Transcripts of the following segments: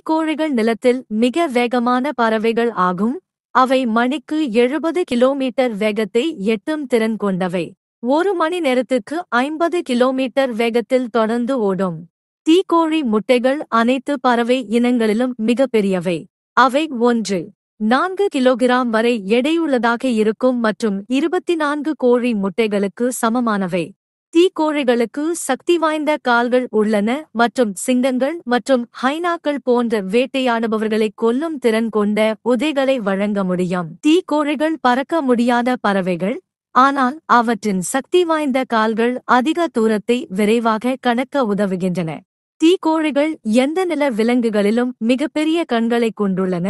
தீக்கோழிகள் நிலத்தில் மிக வேகமான பறவைகள் ஆகும். அவை மணிக்கு 70 கிலோமீட்டர் வேகத்தை எட்டும் திறன் கொண்டவை. ஒரு மணி நேரத்துக்கு 50 கிலோமீட்டர் வேகத்தில் தொடர்ந்து ஓடும். தீக்கோழி முட்டைகள் அனைத்து பறவை இனங்களிலும் மிக பெரியவை. அவை 1.4 கிலோகிராம் வரை எடையுள்ளதாக இருக்கும் மற்றும் 24 கோழி முட்டைகளுக்கு சமமானவை. தீக்கோழிகளுக்கு சக்தி வாய்ந்த கால்கள் உள்ளன மற்றும் சிங்கங்கள் மற்றும் ஹைனாக்கள் போன்ற வேட்டையாடுபவர்களை கொல்லும் திறன் கொண்ட உதைகளை வழங்க முடியும். தீக்கோழிகள் பறக்க முடியாத பறவைகள், ஆனால் அவற்றின் சக்தி வாய்ந்த கால்கள் அதிக தூரத்தை விரைவாக கடக்க உதவுகின்றன. தீக்கோழிகள் எந்த நில விலங்குகளிலும் மிகப்பெரிய கண்களை கொண்டுள்ளன.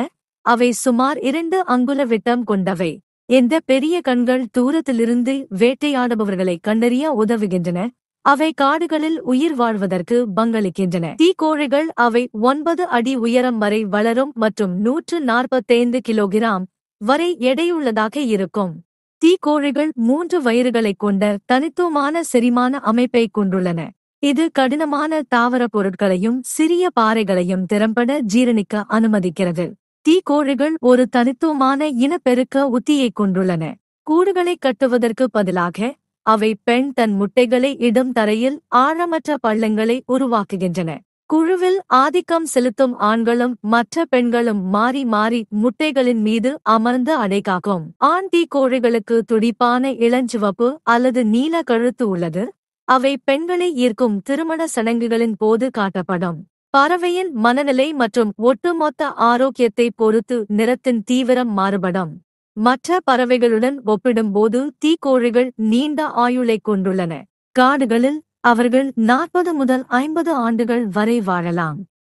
அவை சுமார் 2 அங்குல விட்டம் கொண்டவை. இந்த பெரிய கண்கள் தூரத்திலிருந்து வேட்டையாடுபவர்களை கண்டறிய உதவுகின்றன. அவை காடுகளில் உயிர் வாழ்வதற்கு பங்களிக்கின்றன. தீக்கோழிகள் அவை 9 அடி உயரம் வரை வளரும் மற்றும் 145 கிலோகிராம் வரை எடையுள்ளதாக இருக்கும். தீக்கோழிகள் 3 வயிறுகளைக் கொண்ட தனித்துவமான செரிமான அமைப்பைக் கொண்டுள்ளன. இது கடினமான தாவரப் பொருட்களையும் சிறிய பாறைகளையும் திறம்பட ஜீரணிக்க அனுமதிக்கிறது. தீக்கோழிகள் ஒரு தனித்துவமான இனப்பெருக்க உத்தியைக் கொண்டுள்ளன. கூடுகளை கட்டுவதற்கு பதிலாக அவை பெண் தன் முட்டைகளை இடும் தரையில் ஆழமற்ற பள்ளங்களை உருவாக்குகின்றன. குழுவில் ஆதிக்கம் செலுத்தும் ஆண்களும் மற்ற பெண்களும் மாறி மாறி முட்டைகளின் மீது அமர்ந்து அடைகாக்கும். ஆண் தீக்கோழிகளுக்கு துடிப்பான இளஞ்சிவப்பு அல்லது நீல கழுத்து உள்ளது. அவை பெண்களை ஈர்க்கும் திருமண சடங்குகளின் போது காட்டப்படும். பறவையின் மனநிலை மற்றும் ஒட்டுமொத்த ஆரோக்கியத்தை பொறுத்து நிறத்தின் தீவிரம் மாறுபடும். மற்ற பறவைகளுடன் ஒப்பிடும்போது தீக்கோழிகள் நீண்ட ஆயுளைக் கொண்டுள்ளன. காடுகளில் அவர்கள் 40 முதல் 50 ஆண்டுகள் வரை வாழலாம்.